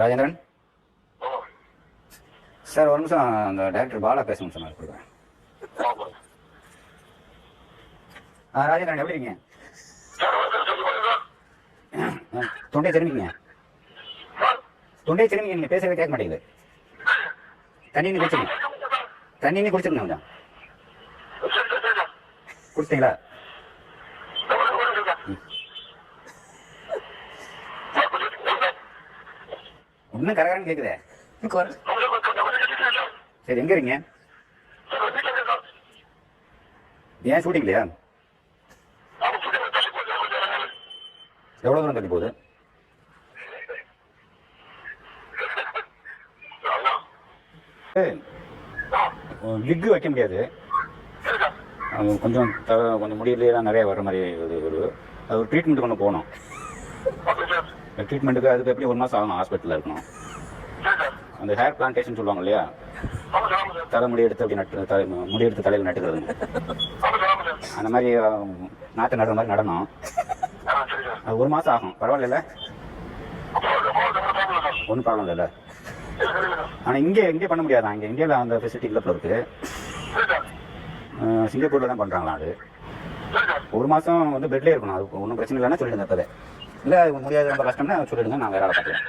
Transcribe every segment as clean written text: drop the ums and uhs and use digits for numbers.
Rajendran sir, ஒரு நிமிஷம் அந்த டைரக்டர் பாலா பேசணும் சொன்னார். கொடுக்குறேன். ராஜேந்திரன் எப்படி இருக்கீங்க? தொண்டை திரும்பிங்க, தொண்டை திரும்பிங்க. நீங்கள் பேசுறதை கேட்க மாட்டேங்குது. தண்ணி குடிச்சிருங்க, தண்ணி குடிச்சிருங்க. கொஞ்சம் குடிச்சிங்களா? இன்னும் கரகரன்னு கேக்குதே. சரி, எங்க இருக்கீங்க? ஏன் ஷூட்டிங் இல்லையா? எவ்வளவு தூரம் தள்ளி போகுது? விக்கு வைக்க முடியாது. கொஞ்சம் கொஞ்சம் முடியலாம் நிறைய வர மாதிரி ஒரு ட்ரீட்மெண்ட் கொண்டு போகணும். ட்ரீட்மெண்ட்டுக்கு அதுக்கு எப்படி 1 மாதம் ஆகணும். ஹாஸ்பிட்டலில் இருக்கணும். அந்த ஹேர் பிளான்டேஷன் சொல்லுவாங்க இல்லையா, தலைமுடி எடுத்து அப்படி நட்டு முடி எடுத்து தலையில் நட்டுக்கிறது, அந்த மாதிரி நாற்று நடுற மாதிரி நடணும். அது 1 மாதம் ஆகும். பரவாயில்ல, ஒன்றும் ப்ராப்ளம் இல்லை. ஆனால் இங்கே பண்ண முடியாதான். இங்கே இந்தியாவில் அந்த ஃபெசிலிட்டி இல்லை இருக்கு. சிங்கப்பூரில் தான் பண்ணுறாங்களா. அது 1 மாதம் வந்து பெட்லேயே இருக்கணும். அது ஒன்றும் பிரச்சனை இல்லைன்னா சொல்லிடுங்க. இப்போதே இல்லை முடியாது, ரொம்ப கஷ்டம்னா சொல்லிடுங்க, நான் வேற ஆளை பார்க்குறேன்.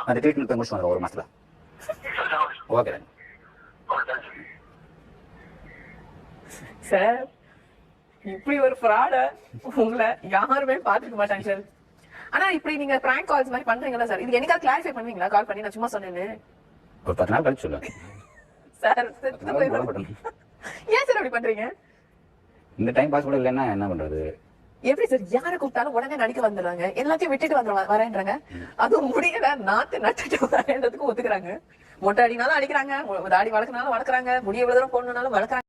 அந்த ட்ரீட்மெண்ட் போய் முடிச்சு வந்துடும் 1 மாதத்தில். Okay sir. இப்படி ஒரு ஃப்ராட உங்களை யாருமே பார்த்துக்க மாட்டாங்க சார். ஆனா இப்படி நீங்க பிராங்க் கால்ஸ் மாதிரி பண்றீங்களா சார்? இது என்னைக்காவது கிளாரிஃபை பண்ணுவீங்களா? கால் பண்ணி நான் சும்மா சொன்னேன்னு ஒரு 10 நாள் கழிச்சு சொல்லுங்க சார். ஏன் சார் அப்படி பண்றீங்க? இந்த டைம் பாஸ் கூட இல்லைன்னா என்ன பண்றது? எப்படி சார் யாரை கூப்பிட்டாலும் உடனே நடிக்க வந்துடுறாங்க, எல்லாத்தையும் விட்டுட்டு வரேன்றாங்க. அதுவும் முடியல, நாத்து நட்டுட்டு வரேன்றதுக்கு ஒத்துக்கிறாங்க. மொட்டை அடினாலும் அடிக்கிறாங்க, தாடி வளர்க்கனாலும் வளர்க்குறாங்க, முடிய எவ்வளவு தூரம் போடணும்னாலும் வளர்க்குறாங்க.